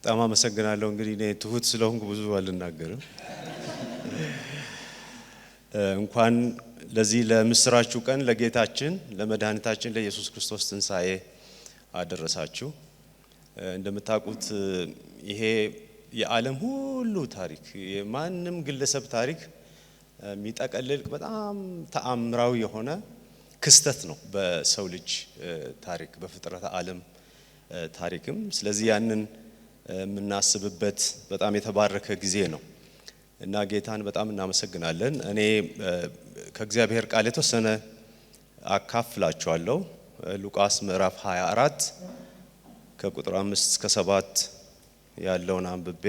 በጣም አመሰግናለሁ። እንግዲህ እኔ ትሁት ስለሆንኩ ብዙ አልናገርም። እንኳን ለዚህ ለምስራቹ ቀን ለጌታችን ለመድኃኒታችን ለኢየሱስ ክርስቶስ ትንሣኤ አደረሳችሁ። እንደምታውቁት ይሄ የዓለም ሁሉ ታሪክ የማንም ግለሰብ ታሪክ የሚጠቀልል በጣም ተአምራዊ የሆነ ክስተት ነው በሰው ልጅ ታሪክ በፍጥረት ዓለም ታሪክም። ስለዚህ ያንን የምናስብበት በጣም የተባረከ ጊዜ ነው እና ጌታን በጣም እናመሰግናለን። እኔ ከእግዚአብሔር ቃል የተወሰነ አካፍላችኋለሁ። ሉቃስ ምዕራፍ 24 ከቁጥር 5 እስከ 7 ያለውን አንብቤ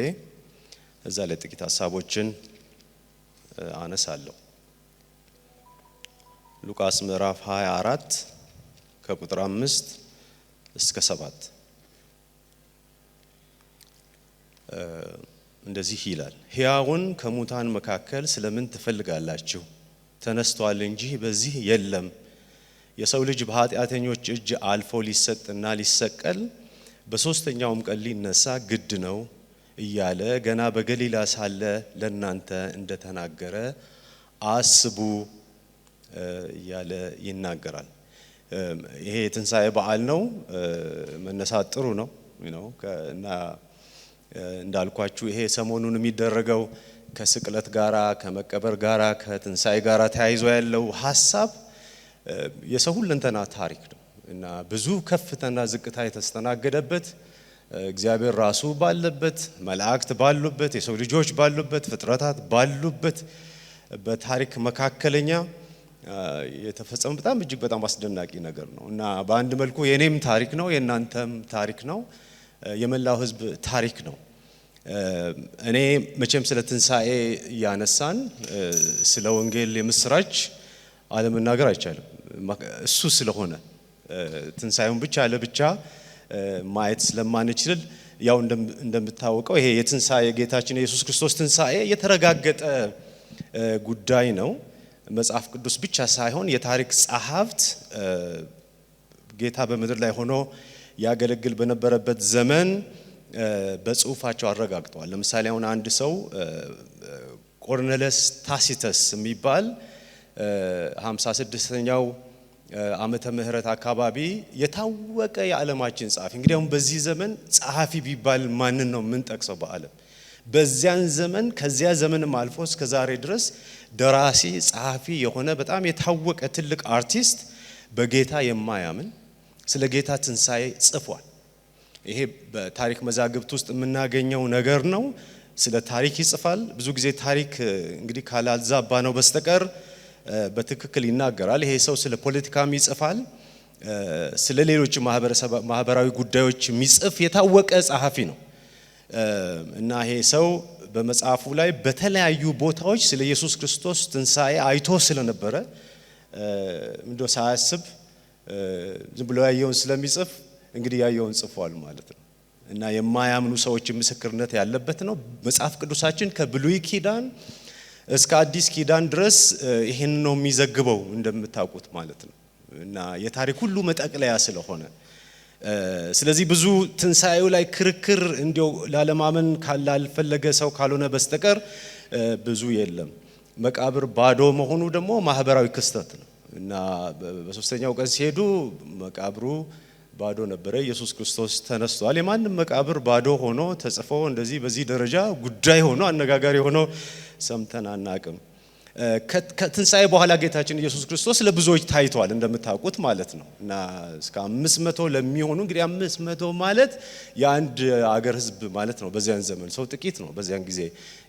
እዛ ላይ ጥቂት ሐሳቦችን አነሳለሁ። ሉቃስ ምዕራፍ 24 ከቁጥር 5 እስከ 7 እንደዚህ ይላል። ሕያውን ከሙታን መካከል ስለምን ትፈልጋላችሁ? ተነስቷል እንጂ በዚህ የለም። የሰው ልጅ በኃጢአተኞች እጅ አልፎ ሊሰጥና ሊሰቀል በሶስተኛውም ቀን ሊነሳ ግድ ነው እያለ ገና በገሊላ ሳለ ለእናንተ እንደተናገረ አስቡ እያለ ይናገራል። ይሄ የትንሣኤ በዓል ነው። መነሳት ጥሩ ነው እና እንዳልኳችሁ ይሄ ሰሞኑን የሚደረገው ከስቅለት ጋራ ከመቀበር ጋራ ከትንሣኤ ጋራ ተያይዞ ያለው ሐሳብ የሰው ሁለንተና ታሪክ ነው እና ብዙ ከፍታና ዝቅታ የተስተናገደበት እግዚአብሔር ራሱ ባለበት መላእክት ባሉበት የሰው ልጆች ባሉበት ፍጥረታት ባሉበት በታሪክ መካከለኛ የተፈጸመ በጣም እጅግ በጣም አስደናቂ ነገር ነው እና በአንድ መልኩ የኔም ታሪክ ነው የእናንተም ታሪክ ነው የመላው ሕዝብ ታሪክ ነው። እኔ መቼም ስለ ትንሣኤ ያነሳን ስለ ወንጌል የምስራች አለመናገር አይቻልም። እሱ ስለሆነ ትንሣኤውን ብቻ ለብቻ ማየት ስለማንችል ያው እንደምታወቀው ይሄ የትንሣኤ ጌታችን የኢየሱስ ክርስቶስ ትንሣኤ የተረጋገጠ ጉዳይ ነው። መጽሐፍ ቅዱስ ብቻ ሳይሆን የታሪክ ጸሐፍት ጌታ በምድር ላይ ሆኖ ያገለግል በነበረበት ዘመን በጽሁፋቸው አረጋግጠዋል። ለምሳሌ አሁን አንድ ሰው ቆርኔለስ ታሲተስ የሚባል 56ኛው ዓመተ ምህረት አካባቢ የታወቀ የዓለማችን ጸሐፊ እንግዲህ አሁን በዚህ ዘመን ጸሐፊ ቢባል ማንን ነው የምንጠቅሰው በዓለም? በዚያን ዘመን ከዚያ ዘመንም አልፎ እስከ ዛሬ ድረስ ደራሲ ጸሐፊ የሆነ በጣም የታወቀ ትልቅ አርቲስት በጌታ የማያምን ስለ ጌታ ትንሣኤ ጽፏል። ይሄ በታሪክ መዛግብት ውስጥ የምናገኘው ነገር ነው። ስለ ታሪክ ይጽፋል። ብዙ ጊዜ ታሪክ እንግዲህ ካላዛባ ነው በስተቀር በትክክል ይናገራል። ይሄ ሰው ስለ ፖለቲካም ይጽፋል፣ ስለ ሌሎች ማህበራዊ ጉዳዮች የሚጽፍ የታወቀ ጸሐፊ ነው እና ይሄ ሰው በመጽሐፉ ላይ በተለያዩ ቦታዎች ስለ ኢየሱስ ክርስቶስ ትንሣኤ አይቶ ስለነበረ እንደው ሳያስብ ዝም ብሎ ያየውን ስለሚጽፍ እንግዲህ ያየውን ጽፏል ማለት ነው እና የማያምኑ ሰዎች ምስክርነት ያለበት ነው። መጽሐፍ ቅዱሳችን ከብሉይ ኪዳን እስከ አዲስ ኪዳን ድረስ ይሄን ነው የሚዘግበው እንደምታውቁት ማለት ነው እና የታሪክ ሁሉ መጠቅለያ ስለሆነ ስለዚህ ብዙ ትንሣኤው ላይ ክርክር እንዲው ላለማመን ካላልፈለገ ሰው ካልሆነ በስተቀር ብዙ የለም። መቃብር ባዶ መሆኑ ደግሞ ማህበራዊ ክስተት ነው እና በሶስተኛው ቀን ሲሄዱ መቃብሩ ባዶ ነበረ። ኢየሱስ ክርስቶስ ተነስቷል። የማንም መቃብር ባዶ ሆኖ ተጽፎ እንደዚህ በዚህ ደረጃ ጉዳይ ሆኖ አነጋጋሪ ሆኖ ሰምተን አናቅም። ከትንሣኤ በኋላ ጌታችን ኢየሱስ ክርስቶስ ለብዙዎች ታይቷል እንደምታውቁት ማለት ነው እና እስከ 500 ለሚሆኑ እንግዲህ 500 ማለት የአንድ አገር ሕዝብ ማለት ነው። በዚያን ዘመን ሰው ጥቂት ነው። በዚያን ጊዜ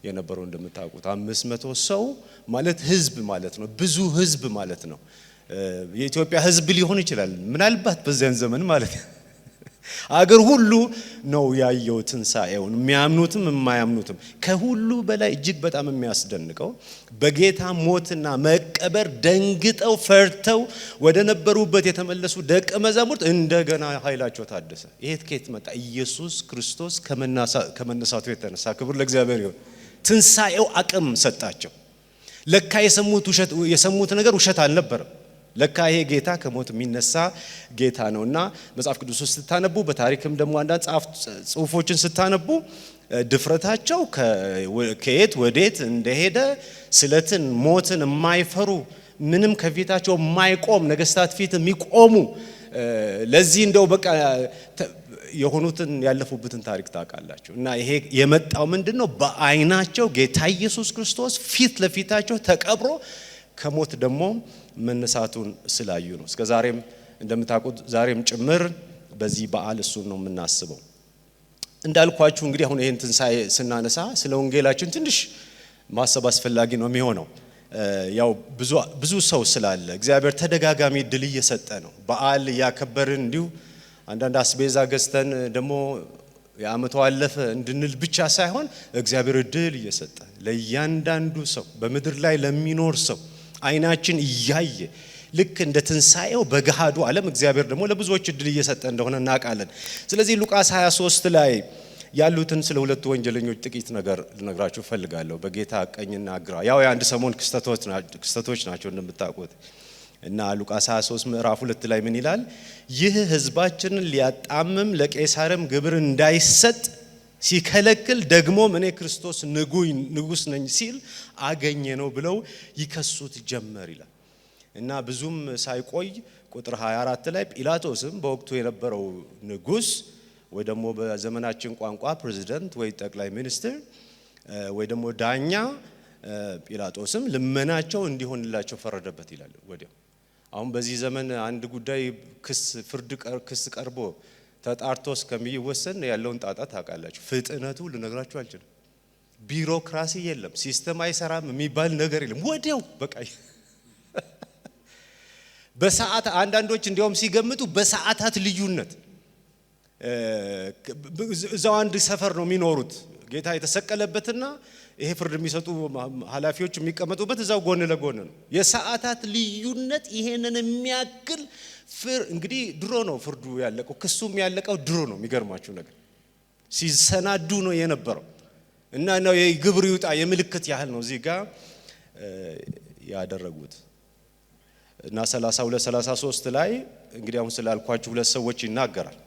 የነበረው እንደምታውቁት 500 ሰው ማለት ሕዝብ ማለት ነው። ብዙ ሕዝብ ማለት ነው። የኢትዮጵያ ሕዝብ ሊሆን ይችላል ምናልባት በዚያን ዘመን ማለት ነው። አገር ሁሉ ነው ያየው ትንሣኤውን፣ የሚያምኑትም የማያምኑትም። ከሁሉ በላይ እጅግ በጣም የሚያስደንቀው በጌታ ሞትና መቀበር ደንግጠው ፈርተው ወደ ነበሩበት የተመለሱ ደቀ መዛሙርት እንደገና ኃይላቸው ታደሰ። ይሄ ከየት መጣ? ኢየሱስ ክርስቶስ ከመነሳቱ የተነሳ ክብር ለእግዚአብሔር ይሁን። ትንሣኤው አቅም ሰጣቸው። ለካ የሰሙት ነገር ውሸት አልነበረም። ለካ ይሄ ጌታ ከሞት የሚነሳ ጌታ ነውና መጽሐፍ ቅዱስ ውስጥ ስታነቡ በታሪክም ደግሞ አንዳንድ ጽሑፎችን ስታነቡ ድፍረታቸው ከየት ወዴት እንደሄደ ስለትን ሞትን የማይፈሩ ምንም ከፊታቸው የማይቆም ነገስታት ፊት የሚቆሙ ለዚህ እንደው በቃ የሆኑትን ያለፉበትን ታሪክ ታውቃላችሁ። እና ይሄ የመጣው ምንድነው? በአይናቸው ጌታ ኢየሱስ ክርስቶስ ፊት ለፊታቸው ተቀብሮ ከሞት ደግሞ መነሳቱን ስላዩ ነው። እስከ ዛሬም እንደምታውቁት ዛሬም ጭምር በዚህ በዓል እሱን ነው የምናስበው። እንዳልኳችሁ እንግዲህ አሁን ይሄን ትንሳኤ ስናነሳ ስለ ወንጌላችን ትንሽ ማሰብ አስፈላጊ ነው የሚሆነው። ያው ብዙ ሰው ስላለ እግዚአብሔር ተደጋጋሚ ድል እየሰጠ ነው። በዓል ያከበርን እንዲሁ አንዳንድ አስቤዛ ገዝተን ደግሞ የዓመቱ አለፈ እንድንል ብቻ ሳይሆን እግዚአብሔር ድል እየሰጠ ለእያንዳንዱ ሰው በምድር ላይ ለሚኖር ሰው አይናችን እያየ ልክ እንደ ትንሳኤው በገሃዱ ዓለም እግዚአብሔር ደግሞ ለብዙዎች ድል እየሰጠ እንደሆነ እናውቃለን። ስለዚህ ሉቃስ 23 ላይ ያሉትን ስለ ሁለቱ ወንጀለኞች ጥቂት ነገር ልነግራችሁ ፈልጋለሁ። በጌታ ቀኝና ግራ ያው የአንድ ሰሞን ክስተቶች ናቸው እንደምታውቁት። እና ሉቃስ 23 ምዕራፍ 2 ላይ ምን ይላል? ይህ ሕዝባችንን ሊያጣምም ለቄሳርም ግብር እንዳይሰጥ ሲከለክል ደግሞ እኔ ክርስቶስ ንጉስ ነኝ ሲል አገኘ ነው ብለው ይከሱት ጀመር ይላል። እና ብዙም ሳይቆይ ቁጥር 24 ላይ ጲላጦስም በወቅቱ የነበረው ንጉስ ወይ ደግሞ በዘመናችን ቋንቋ ፕሬዚደንት ወይ ጠቅላይ ሚኒስትር ወይ ደግሞ ዳኛ ጲላጦስም ልመናቸው እንዲሆንላቸው ፈረደበት ይላል ወዲያው። አሁን በዚህ ዘመን አንድ ጉዳይ ክስ ቀርቦ ተጣርቶ እስከሚወሰን ያለውን ጣጣ ታውቃላችሁ። ፍጥነቱ ልነግራችሁ አልችልም። ቢሮክራሲ የለም፣ ሲስተም አይሰራም የሚባል ነገር የለም። ወዲያው በቃ በሰዓት አንዳንዶች እንዲያውም ሲገምቱ በሰዓታት ልዩነት እዛው አንድ ሰፈር ነው የሚኖሩት። ጌታ የተሰቀለበትና ይሄ ፍርድ የሚሰጡ ኃላፊዎች የሚቀመጡበት እዛው ጎን ለጎን ነው። የሰዓታት ልዩነት ይሄንን የሚያክል እንግዲህ ድሮ ነው ፍርዱ ያለቀው፣ ክሱም ያለቀው ድሮ ነው። የሚገርማችሁ ነገር ሲሰናዱ ነው የነበረው እና ነው የግብር ይውጣ የምልክት ያህል ነው እዚህ ጋር ያደረጉት። እና 32 33 ላይ እንግዲህ አሁን ስላልኳችሁ ሁለት ሰዎች ይናገራል።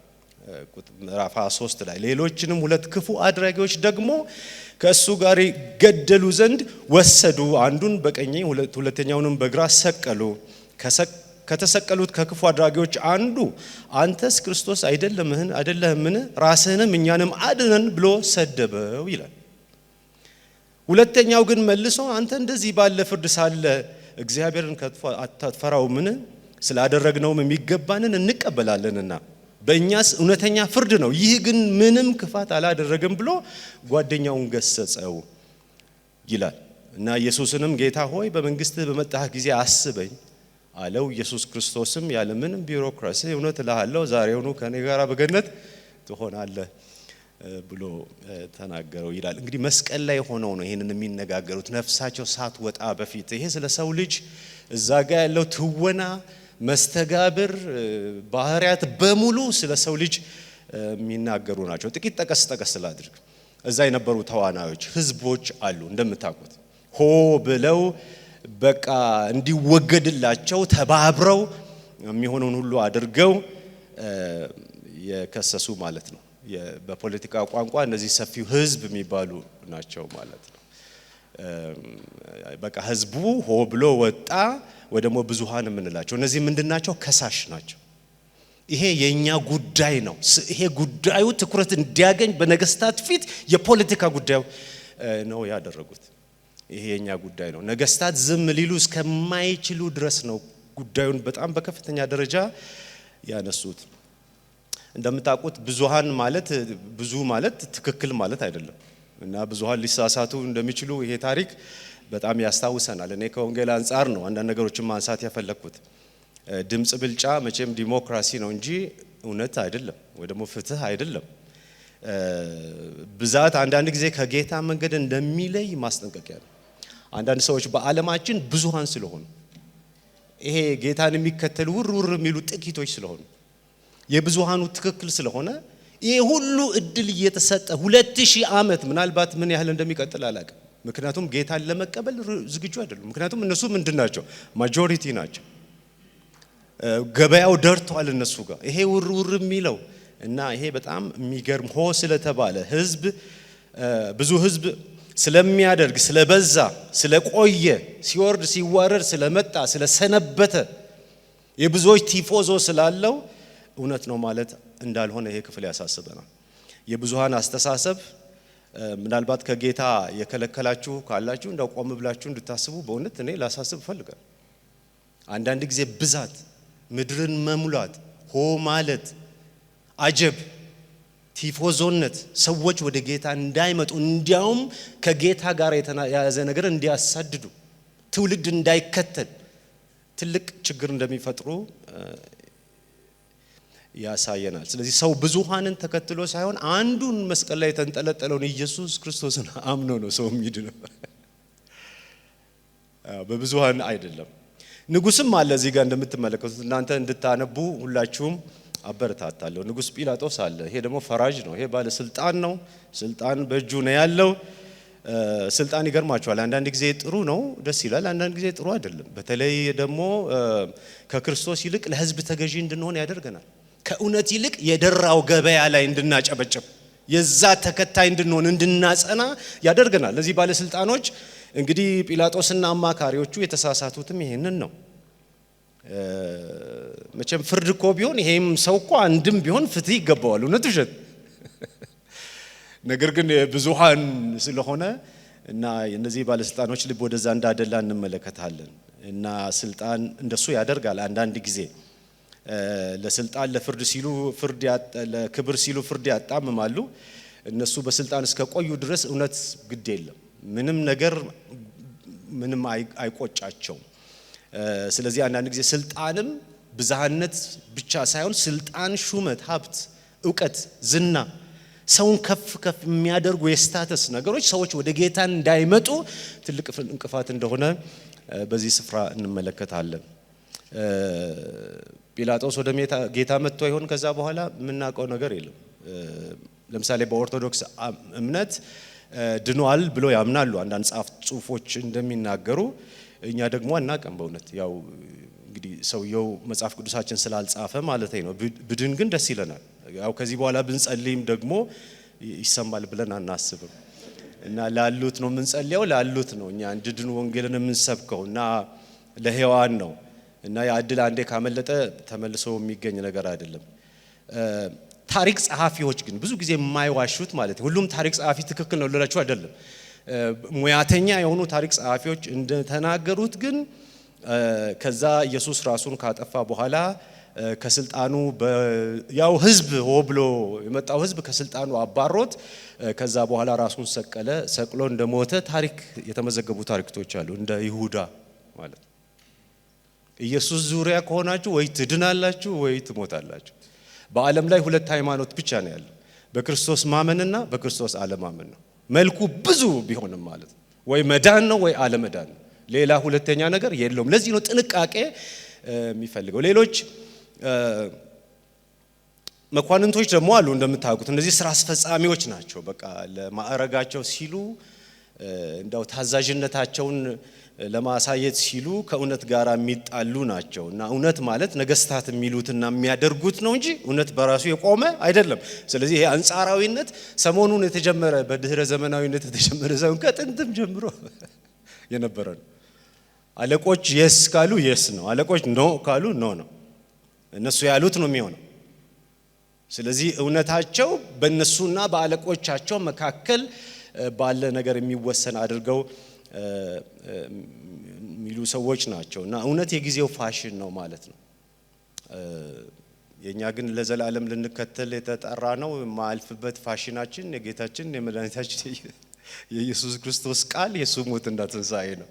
ምዕራፍ 23 ላይ ሌሎችንም ሁለት ክፉ አድራጊዎች ደግሞ ከእሱ ጋር ገደሉ ዘንድ ወሰዱ፣ አንዱን በቀኝ ሁለተኛውንም በግራ ሰቀሉ። ከተሰቀሉት ከክፉ አድራጊዎች አንዱ አንተስ ክርስቶስ አይደለህምን? ራስህንም እኛንም አድነን ብሎ ሰደበው ይላል። ሁለተኛው ግን መልሶ አንተ እንደዚህ ባለ ፍርድ ሳለ እግዚአብሔርን አትፈራውምን? ስላደረግነውም የሚገባንን እንቀበላለንና በእኛስ እውነተኛ ፍርድ ነው፣ ይህ ግን ምንም ክፋት አላደረገም ብሎ ጓደኛውን ገሰጸው ይላል። እና ኢየሱስንም ጌታ ሆይ በመንግስትህ በመጣህ ጊዜ አስበኝ አለው። ኢየሱስ ክርስቶስም ያለ ምንም ቢሮክራሲ እውነት እልሃለሁ ዛሬውኑ ከኔ ጋር በገነት ትሆናለህ ብሎ ተናገረው ይላል። እንግዲህ መስቀል ላይ ሆነው ነው ይሄንን የሚነጋገሩት ነፍሳቸው ሳትወጣ በፊት። ይሄ ስለ ሰው ልጅ እዛ ጋር ያለው ትወና መስተጋብር ባህሪያት በሙሉ ስለ ሰው ልጅ የሚናገሩ ናቸው። ጥቂት ጠቀስ ላድርግ። እዛ የነበሩ ተዋናዮች ህዝቦች አሉ እንደምታውቁት ሆ ብለው በቃ እንዲወገድላቸው ተባብረው የሚሆነውን ሁሉ አድርገው የከሰሱ ማለት ነው። በፖለቲካ ቋንቋ እነዚህ ሰፊው ህዝብ የሚባሉ ናቸው ማለት ነው። በቃ ህዝቡ ሆ ብሎ ወጣ ወይ ደግሞ ብዙሃን የምንላቸው እነዚህ ምንድናቸው? ከሳሽ ናቸው። ይሄ የኛ ጉዳይ ነው። ይሄ ጉዳዩ ትኩረት እንዲያገኝ በነገስታት ፊት የፖለቲካ ጉዳዩ ነው ያደረጉት። ይሄ የኛ ጉዳይ ነው። ነገስታት ዝም ሊሉ እስከማይችሉ ድረስ ነው ጉዳዩን በጣም በከፍተኛ ደረጃ ያነሱት። እንደምታውቁት ብዙሃን ማለት ብዙ ማለት ትክክል ማለት አይደለም እና ብዙሃን ሊሳሳቱ እንደሚችሉ ይሄ ታሪክ በጣም ያስታውሰናል። እኔ ከወንጌል አንፃር ነው አንዳንድ ነገሮችን ማንሳት ያፈለኩት። ድምጽ ብልጫ መቼም ዲሞክራሲ ነው እንጂ እውነት አይደለም ወይ ደግሞ ፍትህ አይደለም። ብዛት አንዳንድ ጊዜ ከጌታ መንገድ እንደሚለይ ማስጠንቀቂያ ነው። አንዳንድ ሰዎች በዓለማችን ብዙሃን ስለሆኑ ይሄ ጌታን የሚከተሉ ውር የሚሉ ጥቂቶች ስለሆኑ የብዙሃኑ ትክክል ስለሆነ ይሄ ሁሉ እድል እየተሰጠ 2000 ዓመት ምናልባት ምን ያህል እንደሚቀጥል አላውቅም። ምክንያቱም ጌታን ለመቀበል ዝግጁ አይደሉም። ምክንያቱም እነሱ ምንድናቸው? ማጆሪቲ ናቸው። ገበያው ደርቷል እነሱ ጋር ይሄ ውር የሚለው እና ይሄ በጣም የሚገርም ሆ ስለተባለ ህዝብ ብዙ ህዝብ ስለሚያደርግ ስለበዛ ስለቆየ ሲወርድ ሲዋረድ ስለመጣ ስለሰነበተ የብዙዎች ቲፎዞ ስላለው እውነት ነው ማለት እንዳልሆነ ይሄ ክፍል ያሳስበናል። የብዙሃን አስተሳሰብ ምናልባት ከጌታ የከለከላችሁ ካላችሁ እንደው ቆም ብላችሁ እንድታስቡ በእውነት እኔ ላሳስብ ፈልጋለሁ። አንዳንድ ጊዜ ብዛት ምድርን መሙላት ሆ ማለት አጀብ ቲፎዞነት ሰዎች ወደ ጌታ እንዳይመጡ እንዲያውም ከጌታ ጋር የተያያዘ ነገር እንዲያሳድዱ ትውልድ እንዳይከተል ትልቅ ችግር እንደሚፈጥሩ ያሳየናል። ስለዚህ ሰው ብዙሃንን ተከትሎ ሳይሆን አንዱን መስቀል ላይ የተንጠለጠለውን ኢየሱስ ክርስቶስን አምኖ ነው ሰው የሚድነው። በብዙሃን አይደለም። ንጉስም አለ እዚህ ጋር እንደምትመለከቱት እናንተ እንድታነቡ ሁላችሁም አበረታታለሁ። ንጉስ ጲላጦስ አለ። ይሄ ደግሞ ፈራጅ ነው። ይሄ ባለ ስልጣን ነው። ስልጣን በእጁ ነው ያለው። ስልጣን ይገርማችኋል። አንዳንድ ጊዜ ጥሩ ነው፣ ደስ ይላል። አንዳንድ ጊዜ ጥሩ አይደለም። በተለይ ደግሞ ከክርስቶስ ይልቅ ለህዝብ ተገዢ እንድንሆን ያደርገናል። ከእውነት ይልቅ የደራው ገበያ ላይ እንድናጨበጭብ የዛ ተከታይ እንድንሆን እንድናጸና ያደርገናል። ለዚህ ባለስልጣኖች እንግዲህ ጲላጦስና አማካሪዎቹ የተሳሳቱትም ይሄንን ነው። መቼም ፍርድ እኮ ቢሆን ይሄም ሰው እኮ አንድም ቢሆን ፍትህ ይገባዋል፣ እውነት ውሸት። ነገር ግን ብዙሃን ስለሆነ እና እነዚህ ባለስልጣኖች ልብ ወደዛ እንዳደላ እንመለከታለን። እና ስልጣን እንደሱ ያደርጋል። አንዳንድ ጊዜ ለስልጣን ለፍርድ ሲሉ ለክብር ሲሉ ፍርድ ያጣምማሉ። እነሱ በስልጣን እስከ ቆዩ ድረስ እውነት ግድ የለም፣ ምንም ነገር ምንም አይቆጫቸውም። ስለዚህ አንዳንድ ጊዜ ስልጣንም ብዝሃነት ብቻ ሳይሆን ስልጣን፣ ሹመት፣ ሀብት፣ ዕውቀት፣ ዝና ሰውን ከፍ ከፍ የሚያደርጉ የስታተስ ነገሮች ሰዎች ወደ ጌታ እንዳይመጡ ትልቅ እንቅፋት እንደሆነ በዚህ ስፍራ እንመለከታለን። ጲላጦስ ወደ ጌታ መጥቶ ይሆን? ከዛ በኋላ የምናውቀው ነገር የለም። ለምሳሌ በኦርቶዶክስ እምነት ድኗል ብሎ ያምናሉ አንዳንድ ጽሑፎች እንደሚናገሩ። እኛ ደግሞ አናውቅም በእውነት ያው እንግዲህ ሰውየው መጽሐፍ ቅዱሳችን ስላልጻፈ ማለት ነው። ብድን ግን ደስ ይለናል። ያው ከዚህ በኋላ ብንጸልይም ደግሞ ይሰማል ብለን አናስብም እና ላሉት ነው የምንጸልየው፣ ላሉት ነው እኛ እንድድኑ ወንጌልን የምንሰብከው እና ለሔዋን ነው እና ያ ዕድል አንዴ ካመለጠ ተመልሶ የሚገኝ ነገር አይደለም። ታሪክ ጸሐፊዎች ግን ብዙ ጊዜ የማይዋሹት ማለት ነው። ሁሉም ታሪክ ጸሐፊ ትክክል ነው ልላችሁ አይደለም። ሙያተኛ የሆኑ ታሪክ ጸሐፊዎች እንደተናገሩት ግን ከዛ ኢየሱስ ራሱን ካጠፋ በኋላ ከስልጣኑ ያው ህዝብ ሆ ብሎ የመጣው ህዝብ ከስልጣኑ አባሮት ከዛ በኋላ ራሱን ሰቅሎ እንደሞተ ታሪክ የተመዘገቡ ታሪክቶች አሉ። እንደ ይሁዳ ማለት ኢየሱስ ዙሪያ ከሆናችሁ ወይ ትድናላችሁ ወይ ትሞታላችሁ። በዓለም ላይ ሁለት ሃይማኖት ብቻ ነው ያለው፣ በክርስቶስ ማመንና በክርስቶስ አለማመን ነው። መልኩ ብዙ ቢሆንም ማለት ወይ መዳን ነው ወይ አለመዳን ነው። ሌላ ሁለተኛ ነገር የለውም። ለዚህ ነው ጥንቃቄ የሚፈልገው። ሌሎች መኳንንቶች ደግሞ አሉ እንደምታውቁት። እነዚህ ስራ አስፈጻሚዎች ናቸው። በቃ ለማዕረጋቸው ሲሉ እንደው ታዛዥነታቸውን ለማሳየት ሲሉ ከእውነት ጋር የሚጣሉ ናቸው እና እውነት ማለት ነገስታት የሚሉትና የሚያደርጉት ነው እንጂ እውነት በራሱ የቆመ አይደለም። ስለዚህ ይሄ አንጻራዊነት ሰሞኑን የተጀመረ በድህረ ዘመናዊነት የተጀመረ ሳይሆን ከጥንትም ጀምሮ የነበረ ነው። አለቆች የስ ካሉ የስ ነው፣ አለቆች ኖ ካሉ ኖ ነው። እነሱ ያሉት ነው የሚሆነው። ስለዚህ እውነታቸው በእነሱና በአለቆቻቸው መካከል ባለ ነገር የሚወሰን አድርገው የሚሉ ሰዎች ናቸው እና እውነት የጊዜው ፋሽን ነው ማለት ነው። የኛ ግን ለዘላለም ልንከተል የተጠራ ነው። ማልፍበት ፋሽናችን የጌታችን የመድኃኒታችን የኢየሱስ ክርስቶስ ቃል የሱ ሞትና ትንሣኤ ነው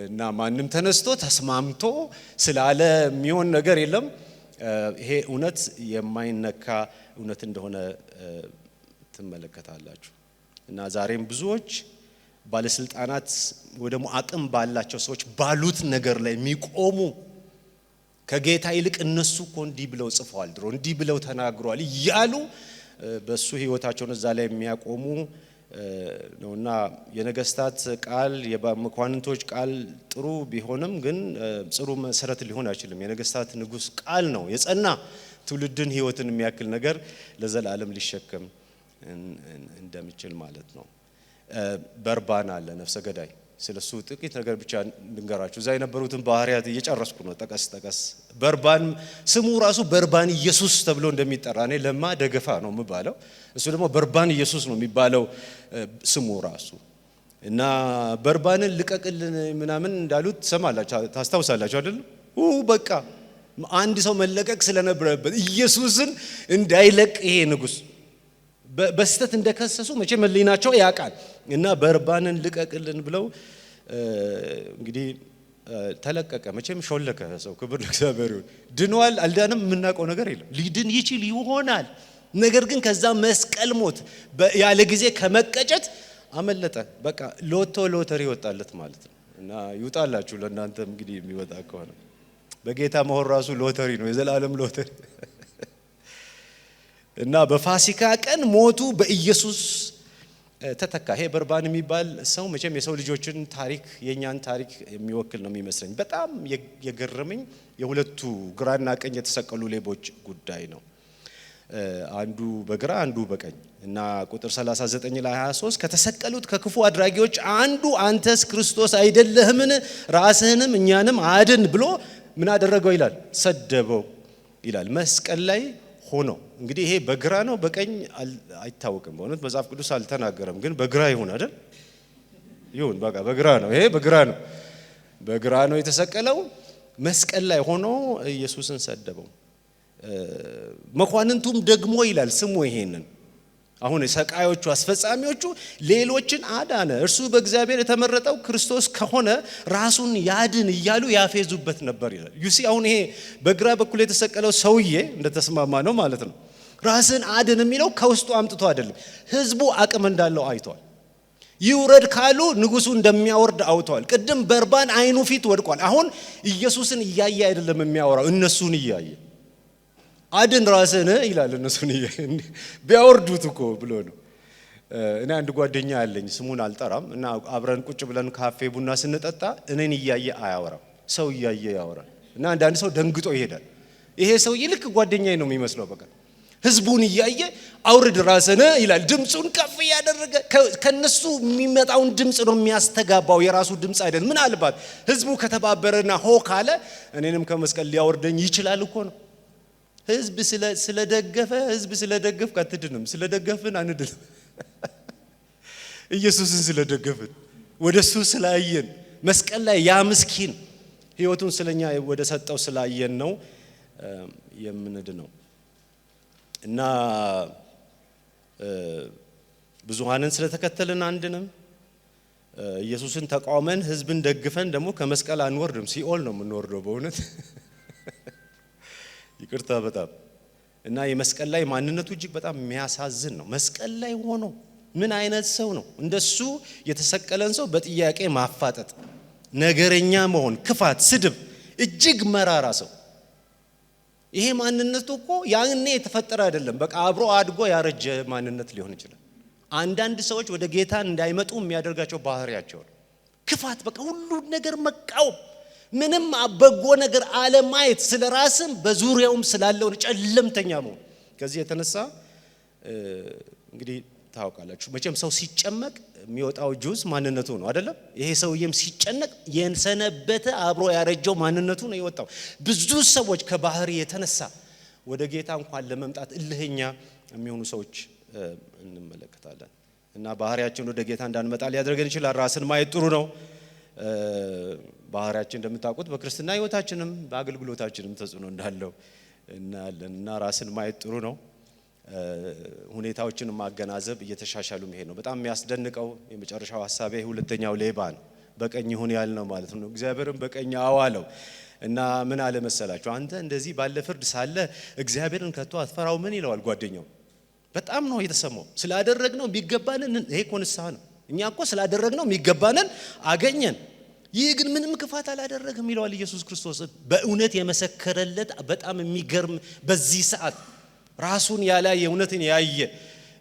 እና ማንም ተነስቶ ተስማምቶ ስላለ የሚሆን ነገር የለም። ይሄ እውነት የማይነካ እውነት እንደሆነ ትመለከታላችሁ እና ዛሬም ብዙዎች ባለስልጣናት ወደ አቅም ባላቸው ሰዎች ባሉት ነገር ላይ የሚቆሙ ከጌታ ይልቅ እነሱ እኮ እንዲህ ብለው ጽፈዋል፣ ድሮ እንዲህ ብለው ተናግረዋል እያሉ በሱ ህይወታቸውን እዛ ላይ የሚያቆሙ ነውና የነገስታት ቃል የመኳንንቶች ቃል ጥሩ ቢሆንም ግን ጽሩ መሰረት ሊሆን አይችልም። የነገስታት ንጉስ ቃል ነው የጸና ትውልድን ህይወትን የሚያክል ነገር ለዘላለም ሊሸከም እንደሚችል ማለት ነው። በርባን አለ ነፍሰ ገዳይ። ስለሱ ጥቂት ነገር ብቻ እንገራችሁ። እዛ የነበሩትን ባህሪያት እየጨረስኩ ነው ጠቀስ። በርባን ስሙ ራሱ በርባን ኢየሱስ ተብሎ እንደሚጠራ እኔ ለማ ደገፋ ነው የምባለው፣ እሱ ደግሞ በርባን ኢየሱስ ነው የሚባለው ስሙ ራሱ። እና በርባንን ልቀቅልን ምናምን እንዳሉት ሰማላችሁ ታስታውሳላችሁ አይደል? በቃ አንድ ሰው መለቀቅ ስለነበረበት ኢየሱስን እንዳይለቅ ይሄ ንጉስ በስተት እንደከሰሱ መቼም ህሊናቸው ያውቃል። እና በርባንን ልቀቅልን ብለው እንግዲህ ተለቀቀ። መቼም ሾለከ ሰው። ክብር ለእግዚአብሔር ይሁን። ድኗል አልዳንም የምናውቀው ነገር የለም። ሊድን ይችል ይሆናል። ነገር ግን ከዛ መስቀል ሞት ያለ ጊዜ ከመቀጨት አመለጠ። በቃ ሎተሪ ወጣለት ማለት ነው። እና ይውጣላችሁ ለእናንተ እንግዲህ የሚወጣ ከሆነ በጌታ መሆን ራሱ ሎተሪ ነው፣ የዘላለም ሎተሪ። እና በፋሲካ ቀን ሞቱ በኢየሱስ ተተካ። ይሄ በርባን የሚባል ሰው መቼም የሰው ልጆችን ታሪክ የኛን ታሪክ የሚወክል ነው የሚመስለኝ። በጣም የገረመኝ የሁለቱ ግራና ቀኝ የተሰቀሉ ሌቦች ጉዳይ ነው። አንዱ በግራ አንዱ በቀኝ። እና ቁጥር 39 ላይ 23 ከተሰቀሉት ከክፉ አድራጊዎች አንዱ አንተስ ክርስቶስ አይደለህምን? ራስህንም እኛንም አድን ብሎ ምን አደረገው ይላል? ሰደበው ይላል። መስቀል ላይ ሆኖ እንግዲህ ይሄ በግራ ነው በቀኝ አይታወቅም። በእውነት መጽሐፍ ቅዱስ አልተናገረም፣ ግን በግራ ይሁን አይደል? ይሁን በቃ በግራ ነው። ይሄ በግራ ነው የተሰቀለው። መስቀል ላይ ሆኖ ኢየሱስን ሰደበው። መኳንንቱም ደግሞ ይላል ስሙ ይሄንን አሁን ሰቃዮቹ አስፈጻሚዎቹ ሌሎችን አዳነ፣ እርሱ በእግዚአብሔር የተመረጠው ክርስቶስ ከሆነ ራሱን ያድን እያሉ ያፌዙበት ነበር ይላል። ዩሲ አሁን ይሄ በግራ በኩል የተሰቀለው ሰውዬ እንደተስማማ ነው ማለት ነው። ራስን አድን የሚለው ከውስጡ አምጥቶ አይደለም፣ ህዝቡ አቅም እንዳለው አይቷል። ይውረድ ካሉ ንጉሱ እንደሚያወርድ አውቷል። ቅድም በርባን አይኑ ፊት ወድቋል። አሁን ኢየሱስን እያየ አይደለም የሚያወራው፣ እነሱን እያየ አድን ራስን ይላል። እነሱን ቢያወርዱት እኮ ብሎ ነው። እኔ አንድ ጓደኛ ያለኝ ስሙን አልጠራም እና አብረን ቁጭ ብለን ካፌ ቡና ስንጠጣ እኔን እያየ አያወራም፣ ሰው እያየ ያወራል። እና አንዳንድ ሰው ደንግጦ ይሄዳል። ይሄ ሰውዬ ልክ ጓደኛዬ ነው የሚመስለው። በቃ ህዝቡን እያየ አውርድ ራስን ይላል። ድምጹን ከፍ ያደረገ ከነሱ የሚመጣውን ድምጽ ነው የሚያስተጋባው፣ የራሱ ድምጽ አይደለም። ምናልባት ህዝቡ ከተባበረና ሆ ካለ እኔንም ከመስቀል ሊያወርደኝ ይችላል እኮ ነው። ህዝብ ስለደገፍክ አትድንም። ስለደገፍን አንድንም። ኢየሱስን ስለደገፍን ወደሱ ስላየን መስቀል ላይ ያ ምስኪን ህይወቱን ስለኛ ወደ ሰጠው ስላየን ነው የምንድነው። እና ብዙሃንን ስለተከተልን አንድንም፣ ኢየሱስን ተቃውመን ህዝብን ደግፈን ደግሞ ከመስቀል አንወርድም፣ ሲኦል ነው የምንወርደው በእውነት ይቅርታ በጣም። እና የመስቀል ላይ ማንነቱ እጅግ በጣም የሚያሳዝን ነው። መስቀል ላይ ሆኖ ምን አይነት ሰው ነው? እንደሱ የተሰቀለን ሰው በጥያቄ ማፋጠጥ፣ ነገረኛ መሆን፣ ክፋት፣ ስድብ፣ እጅግ መራራ ሰው። ይሄ ማንነቱ እኮ ያኔ የተፈጠረ አይደለም። በቃ አብሮ አድጎ ያረጀ ማንነት ሊሆን ይችላል። አንዳንድ ሰዎች ወደ ጌታ እንዳይመጡ የሚያደርጋቸው ባህሪያቸው ነው ክፋት፣ በቃ ሁሉ ነገር መቃወም፣ ምንም በጎ ነገር አለማየት፣ ስለራስም በዙሪያውም ስላለው ጨለምተኛ መሆን። ከዚህ የተነሳ እንግዲህ ታውቃላችሁ መቼም ሰው ሲጨመቅ የሚወጣው ጁስ ማንነቱ ነው አይደለም? ይሄ ሰውዬም ሲጨነቅ የሰነበተ አብሮ ያረጀው ማንነቱ ነው የወጣው። ብዙ ሰዎች ከባህሪ የተነሳ ወደ ጌታ እንኳን ለመምጣት እልህኛ የሚሆኑ ሰዎች እንመለከታለን። እና ባህሪያችን ወደ ጌታ እንዳንመጣ ሊያደርገን ይችላል። ራስን ማየት ጥሩ ነው። ባህሪያችን እንደምታውቁት በክርስትና ህይወታችንም በአገልግሎታችንም ተጽዕኖ እንዳለው እናያለን። እና ራስን ማየት ጥሩ ነው። ሁኔታዎችን ማገናዘብ እየተሻሻሉ መሄድ ነው። በጣም የሚያስደንቀው የመጨረሻው ሐሳቤ ሁለተኛው ሌባ ነው። በቀኝ ይሁን ያልነው ማለት ነው። እግዚአብሔርም በቀኝ አዋለው እና ምን አለ መሰላችሁ? አንተ እንደዚህ ባለ ፍርድ ሳለ እግዚአብሔርን ከቶ አትፈራው ምን ይለዋል ጓደኛው። በጣም ነው የተሰማው። ስላደረግነው የሚገባንን ይሄ እኮ ንስሐ ነው። እኛ እኮ ስላደረግነው የሚገባንን አገኘን፣ ይህ ግን ምንም ክፋት አላደረግም ይለዋል ኢየሱስ ክርስቶስ። በእውነት የመሰከረለት በጣም የሚገርም በዚህ ሰዓት ራሱን ያላየ እውነትን ያየ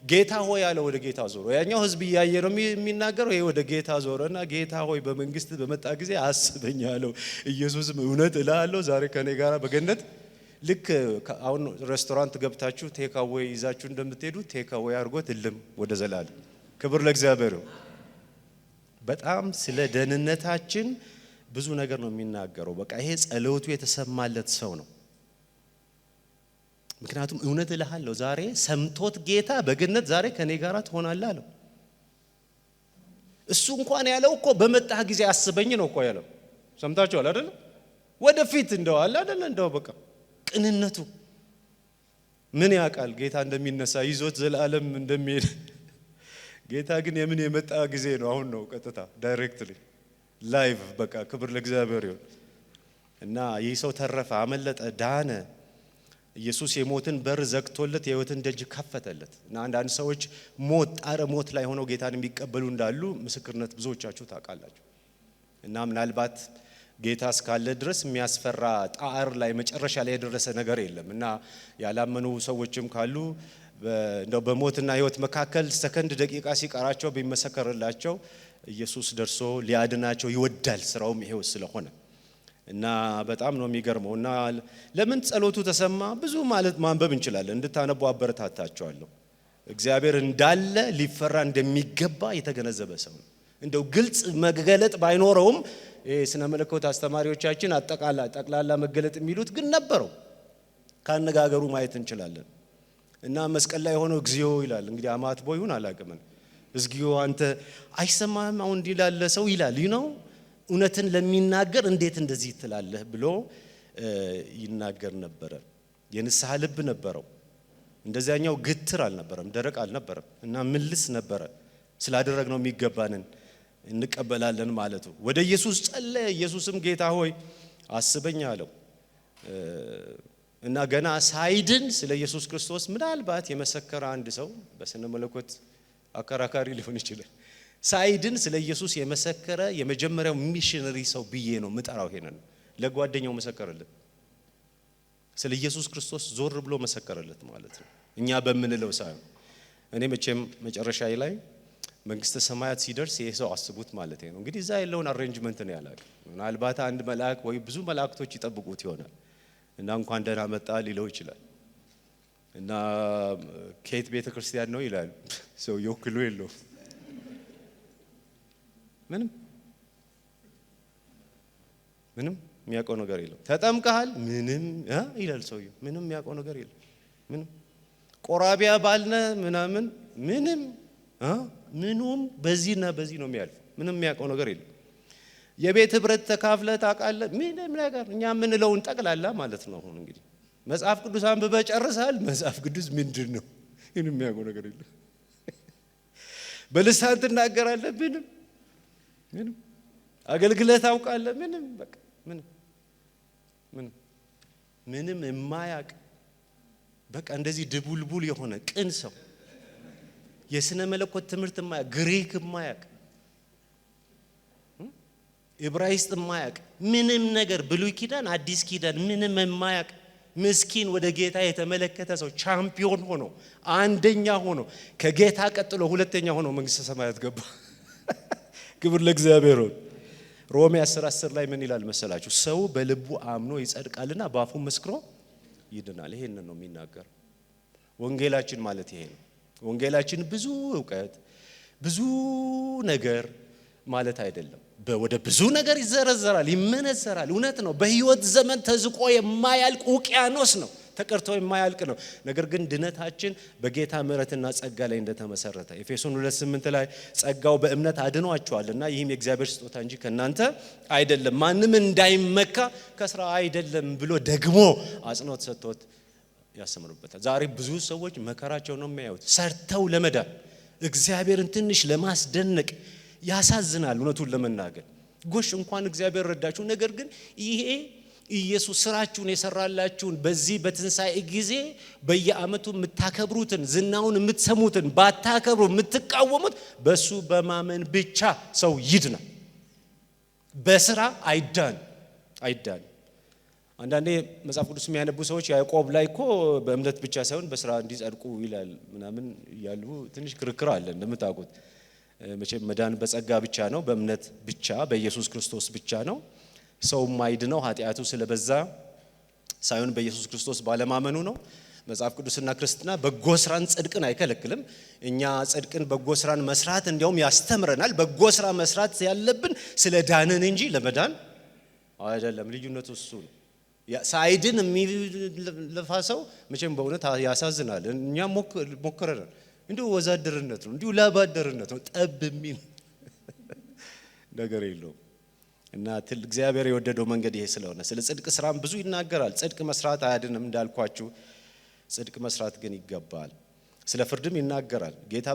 ጌታ ሆይ አለ፣ ወደ ጌታ ዞሮ። ያኛው ህዝብ እያየ ነው የሚናገረው፣ ይሄ ወደ ጌታ ዞረና ጌታ ሆይ በመንግስት በመጣ ጊዜ አስበኝ አለው። ኢየሱስም እውነት እልሃለሁ ዛሬ ከኔ ጋር በገነት ልክ አሁን ሬስቶራንት ገብታችሁ ቴካዌይ ይዛችሁ እንደምትሄዱ ቴካዌይ አድርጎት እልም ወደ ዘላለም። ክብር ለእግዚአብሔር። በጣም ስለ ደህንነታችን ብዙ ነገር ነው የሚናገረው። በቃ ይሄ ጸሎቱ የተሰማለት ሰው ነው። ምክንያቱም እውነት እልሃለሁ ዛሬ ሰምቶት ጌታ በገነት ዛሬ ከኔ ጋር ትሆናለህ አለው። እሱ እንኳን ያለው እኮ በመጣህ ጊዜ አስበኝ ነው እኮ ያለው። ሰምታችኋል አይደል? ወደፊት እንደው አለ አይደል? እንደው በቃ ቅንነቱ ምን ያውቃል ጌታ እንደሚነሳ ይዞት ዘላለም እንደሚሄድ። ጌታ ግን የምን የመጣ ጊዜ ነው? አሁን ነው ቀጥታ ዳይሬክትሊ ላይቭ። በቃ ክብር ለእግዚአብሔር ይሁን። እና ይህ ሰው ተረፈ፣ አመለጠ፣ ዳነ። ኢየሱስ የሞትን በር ዘግቶለት የሕይወትን ደጅ ከፈተለት። እና አንዳንድ ሰዎች ጣረ ሞት ላይ ሆነው ጌታን የሚቀበሉ እንዳሉ ምስክርነት ብዙዎቻችሁ ታውቃላችሁ። እና ምናልባት ጌታ እስካለ ድረስ የሚያስፈራ ጣር ላይ መጨረሻ ላይ የደረሰ ነገር የለም። እና ያላመኑ ሰዎችም ካሉ እንደው በሞትና ሕይወት መካከል ሰከንድ ደቂቃ ሲቀራቸው ቢመሰከርላቸው ኢየሱስ ደርሶ ሊያድናቸው ይወዳል። ስራውም ይሄው ስለሆነ እና በጣም ነው የሚገርመው። እና ለምን ጸሎቱ ተሰማ ብዙ ማለት ማንበብ እንችላለን። እንድታነቡ አበረታታቸዋለሁ። እግዚአብሔር እንዳለ ሊፈራ እንደሚገባ የተገነዘበ ሰው ነው። እንደው ግልጽ መገለጥ ባይኖረውም ስነ መለኮት አስተማሪዎቻችን ጠቅላላ መገለጥ የሚሉት ግን ነበረው። ካነጋገሩ ማየት እንችላለን። እና መስቀል ላይ ሆኖ እግዚኦ ይላል። እንግዲህ አማትቦ ይሁን አላውቅም። እግዚኦ አንተ አይሰማህም አሁን እንዲህ ላለ ሰው ይላል። ነው እውነትን ለሚናገር እንዴት እንደዚህ ትላለህ ብሎ ይናገር ነበረ። የንስሐ ልብ ነበረው። እንደዚያኛው ግትር አልነበረም፣ ደረቅ አልነበረም። እና ምልስ ነበረ። ስላደረግነው የሚገባንን እንቀበላለን ማለቱ። ወደ ኢየሱስ ጸለየ። ኢየሱስም ጌታ ሆይ አስበኝ አለው። እና ገና ሳይድን ስለ ኢየሱስ ክርስቶስ ምናልባት የመሰከረ አንድ ሰው በስነ መለኮት አከራካሪ ሊሆን ይችላል። ሳይድን ስለ ኢየሱስ የመሰከረ የመጀመሪያው ሚሽነሪ ሰው ብዬ ነው ምጠራው። ይሄንን ለጓደኛው መሰከረለት። ስለ ኢየሱስ ክርስቶስ ዞር ብሎ መሰከረለት ማለት ነው። እኛ በምንለው ሳይሆን እኔ መቼም መጨረሻ ላይ መንግስተ ሰማያት ሲደርስ ይሄ ሰው አስቡት ማለት ነው። እንግዲህ እዛ ያለውን አሬንጅመንት ነው ያላቀ። ምናልባት አንድ መልአክ ወይ ብዙ መላእክቶች ይጠብቁት ይሆናል። እና እንኳን ደህና መጣ ሊለው ይችላል። እና ከየት ቤተ ክርስቲያን ነው ይላል። ሰውየው ክሉ የለው ምንም የሚያውቀው ነገር የለም። ተጠምቀሃል? ምንም ይላል ሰውየው። ምንም የሚያውቀው ነገር የለም። ምንም ቆራቢያ ባልነ ምናምን ምንም በዚህና በዚህ ነው የሚያልፈው። ምንም የሚያውቀው ነገር የለም። የቤት ህብረት ተካፍለ ታውቃለህ? ምንም ነገር እኛ የምንለውን ጠቅላላ ማለት ነው። አሁን እንግዲህ መጽሐፍ ቅዱስ አንብበህ ጨርሰሃል። መጽሐፍ ቅዱስ ምንድን ነው? ምንም የሚያውቀው ነገር የለም። በልሳን ትናገራለህ? ምንም አገልግለህ ታውቃለህ? ምንም በቃ ምንም የማያውቅ በቃ እንደዚህ ድቡልቡል የሆነ ቅን ሰው የስነ መለኮት ትምህርት የማያውቅ ግሪክ የማያውቅ ዕብራይስጥ የማያውቅ ምንም ነገር ብሉይ ኪዳን አዲስ ኪዳን ምንም የማያውቅ ምስኪን ወደ ጌታ የተመለከተ ሰው ቻምፒዮን ሆኖ አንደኛ ሆኖ ከጌታ ቀጥሎ ሁለተኛ ሆኖ መንግስተ ሰማያት ገባ። ክብር ለእግዚአብሔር። ሮሜ 10:10 ላይ ምን ይላል መሰላችሁ? ሰው በልቡ አምኖ ይጸድቃልና በአፉ መስክሮ ይድናል። ይሄንን ነው የሚናገረው ወንጌላችን ማለት ይሄ ነው። ወንጌላችን ብዙ ዕውቀት ብዙ ነገር ማለት አይደለም። ወደ ብዙ ነገር ይዘረዘራል፣ ይመነዘራል። እውነት ነው። በህይወት ዘመን ተዝቆ የማያልቅ ውቅያኖስ ነው፣ ተቀርቶ የማያልቅ ነው። ነገር ግን ድነታችን በጌታ ምሕረትና ጸጋ ላይ እንደተመሰረተ ኤፌሶን 2:8 ላይ ጸጋው በእምነት አድኗቸዋልና ይህም የእግዚአብሔር ስጦታ እንጂ ከናንተ አይደለም፣ ማንም እንዳይመካ ከስራ አይደለም ብሎ ደግሞ አጽንኦት ሰጥቶት ያስተምሩበታል። ዛሬ ብዙ ሰዎች መከራቸው ነው የሚያዩት። ሰርተው ለመዳን እግዚአብሔርን ትንሽ ለማስደነቅ ያሳዝናል። እውነቱን ለመናገር ጎሽ እንኳን እግዚአብሔር ረዳችሁ። ነገር ግን ይሄ ኢየሱስ ስራችሁን የሰራላችሁን በዚህ በትንሳኤ ጊዜ በየዓመቱ የምታከብሩትን ዝናውን የምትሰሙትን ባታከብሩ የምትቃወሙት በሱ በማመን ብቻ ሰው ይድናል። በስራ አይዳን። አንዳንዴ መጽሐፍ ቅዱስ የሚያነቡ ሰዎች ያዕቆብ ላይ እኮ በእምነት ብቻ ሳይሆን በስራ እንዲጸድቁ ይላል ምናምን ያሉ ትንሽ ክርክር አለ። እንደምታውቁት መቼም መዳን በጸጋ ብቻ ነው፣ በእምነት ብቻ በኢየሱስ ክርስቶስ ብቻ ነው። ሰው ማይድነው ኃጢአቱ ስለበዛ ሳይሆን በኢየሱስ ክርስቶስ ባለማመኑ ነው። መጽሐፍ ቅዱስና ክርስትና በጎ ስራን ጽድቅን አይከለክልም። እኛ ጽድቅን በጎ ስራን መስራት እንዲያውም ያስተምረናል። በጎ ስራ መስራት ያለብን ስለ ዳንን እንጂ ለመዳን አይደለም። ልዩነቱ እሱ ነው። ሳይድን የሚለፋ ሰው መቼም በእውነት ያሳዝናል። እኛ ሞክረናል። እንዲሁ ወዛደርነት ነው፣ እንዲሁ ላባደርነት ነው። ጠብ የሚል ነገር የለውም። እና እግዚአብሔር የወደደው መንገድ ይሄ ስለሆነ ስለ ጽድቅ ስራም ብዙ ይናገራል። ጽድቅ መስራት አያድንም እንዳልኳችሁ፣ ጽድቅ መስራት ግን ይገባል። ስለ ፍርድም ይናገራል። ጌታ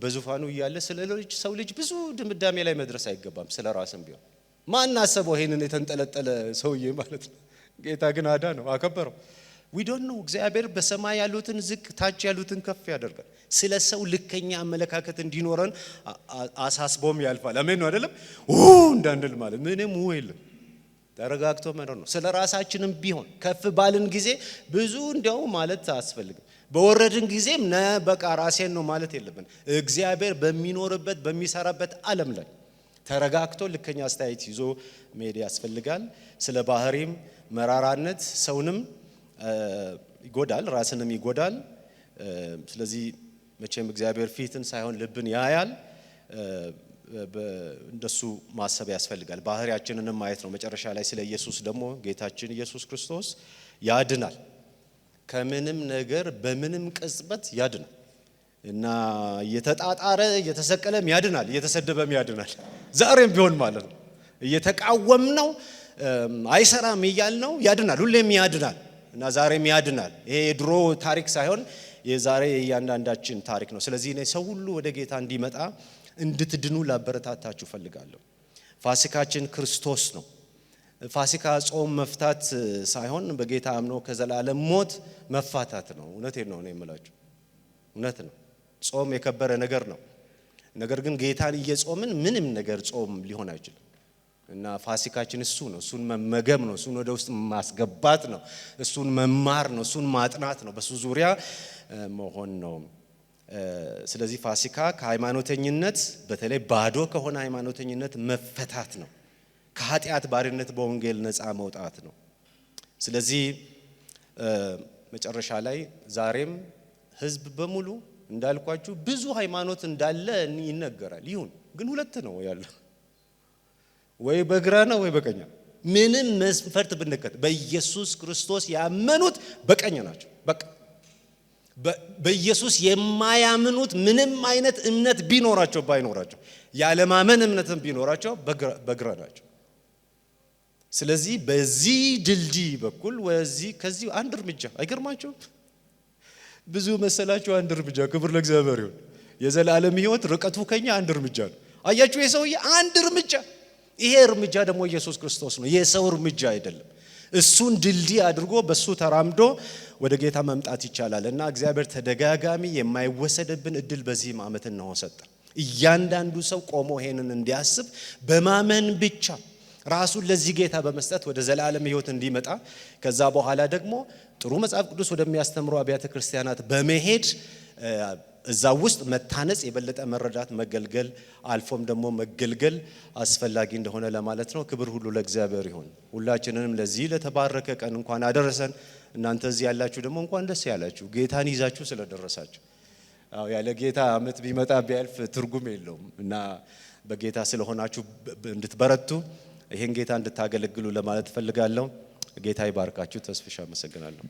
በዙፋኑ እያለ ስለ ሰው ልጅ ብዙ ድምዳሜ ላይ መድረስ አይገባም። ስለ ራስም ቢሆን ማን አሰበው ይሄንን የተንጠለጠለ ሰውዬ ማለት ነው። ጌታ ግን አዳነው፣ አከበረው። we don't know እግዚአብሔር በሰማይ ያሉትን ዝቅ ታች ያሉትን ከፍ ያደርጋል። ስለ ሰው ልከኛ አመለካከት እንዲኖረን አሳስቦም ያልፋል። አሜን ነው አይደለም? እንዳንል ማለት ምንም የለም። ተረጋግቶ መኖር ነው። ስለ ራሳችንም ቢሆን ከፍ ባልን ጊዜ ብዙ እንዲያው ማለት አያስፈልግም። በወረድን ጊዜም በቃ ራሴን ነው ማለት የለብን። እግዚአብሔር በሚኖርበት በሚሰራበት ዓለም ላይ ተረጋግቶ ልከኛ አስተያየት ይዞ መሄድ ያስፈልጋል። ስለ ባህሪም መራራነት ሰውንም ይጎዳል፣ ራስንም ይጎዳል። ስለዚህ መቼም እግዚአብሔር ፊትን ሳይሆን ልብን ያያል። እንደሱ ማሰብ ያስፈልጋል። ባህሪያችንንም ማየት ነው። መጨረሻ ላይ ስለ ኢየሱስ ደግሞ ጌታችን ኢየሱስ ክርስቶስ ያድናል። ከምንም ነገር በምንም ቅጽበት ያድናል እና እየተጣጣረ እየተሰቀለም ያድናል፣ እየተሰደበም ያድናል። ዛሬም ቢሆን ማለት ነው። እየተቃወምነው አይሰራም እያልነው ያድናል፣ ሁሌም ያድናል እና ዛሬም ያድናል። ይሄ የድሮ ታሪክ ሳይሆን የዛሬ እያንዳንዳችን ታሪክ ነው። ስለዚህ እኔ ሰው ሁሉ ወደ ጌታ እንዲመጣ እንድትድኑ ላበረታታችሁ ፈልጋለሁ። ፋሲካችን ክርስቶስ ነው። ፋሲካ ጾም መፍታት ሳይሆን በጌታ አምኖ ከዘላለም ሞት መፋታት ነው። እውነቴን ነው የምላችሁ፣ እውነት ነው። ጾም የከበረ ነገር ነው። ነገር ግን ጌታን እየጾምን ምንም ነገር ጾም ሊሆን አይችልም እና ፋሲካችን እሱ ነው። እሱን መመገብ ነው። እሱን ወደ ውስጥ ማስገባት ነው። እሱን መማር ነው። እሱን ማጥናት ነው። በሱ ዙሪያ መሆን ነው። ስለዚህ ፋሲካ ከሃይማኖተኝነት በተለይ ባዶ ከሆነ ሃይማኖተኝነት መፈታት ነው። ከኃጢአት ባርነት በወንጌል ነፃ መውጣት ነው። ስለዚህ መጨረሻ ላይ ዛሬም ህዝብ በሙሉ እንዳልኳችሁ ብዙ ሃይማኖት እንዳለ ይነገራል። ይሁን ግን ሁለት ነው ያለው፣ ወይ በግራ ነው ወይ በቀኝ። ምንም መስፈርት ብንከተል በኢየሱስ ክርስቶስ ያመኑት በቀኝ ናቸው። በቃ በኢየሱስ የማያምኑት ምንም አይነት እምነት ቢኖራቸው ባይኖራቸው ያለማመን እምነትም ቢኖራቸው በግራ ናቸው። ስለዚህ በዚህ ድልድይ በኩል ከዚህ አንድ እርምጃ አይገርማችሁ? ብዙ መሰላችሁ? አንድ እርምጃ። ክብር ለእግዚአብሔር ይሁን። የዘላለም ሕይወት ርቀቱ ከኛ አንድ እርምጃ ነው። አያችሁ? የሰውዬ አንድ እርምጃ። ይሄ እርምጃ ደግሞ ኢየሱስ ክርስቶስ ነው፣ የሰው እርምጃ አይደለም። እሱን ድልድይ አድርጎ በሱ ተራምዶ ወደ ጌታ መምጣት ይቻላል እና እግዚአብሔር ተደጋጋሚ የማይወሰድብን እድል በዚህ ዓመት ነው ሰጠ። እያንዳንዱ ሰው ቆሞ ይሄንን እንዲያስብ በማመን ብቻ ራሱን ለዚህ ጌታ በመስጠት ወደ ዘላለም ሕይወት እንዲመጣ ከዛ በኋላ ደግሞ ጥሩ መጽሐፍ ቅዱስ ወደሚያስተምሩ አብያተ ክርስቲያናት በመሄድ እዛ ውስጥ መታነጽ፣ የበለጠ መረዳት፣ መገልገል አልፎም ደግሞ መገልገል አስፈላጊ እንደሆነ ለማለት ነው። ክብር ሁሉ ለእግዚአብሔር ይሁን። ሁላችንንም ለዚህ ለተባረከ ቀን እንኳን አደረሰን። እናንተ እዚህ ያላችሁ ደግሞ እንኳን ደስ ያላችሁ፣ ጌታን ይዛችሁ ስለደረሳችሁ። ያለ ጌታ ዓመት ቢመጣ ቢያልፍ ትርጉም የለውም እና በጌታ ስለሆናችሁ እንድትበረቱ ይሄን ጌታ እንድታገለግሉ ለማለት ፈልጋለሁ። ጌታ ይባርካችሁ። ተስፍሻ አመሰግናለሁ።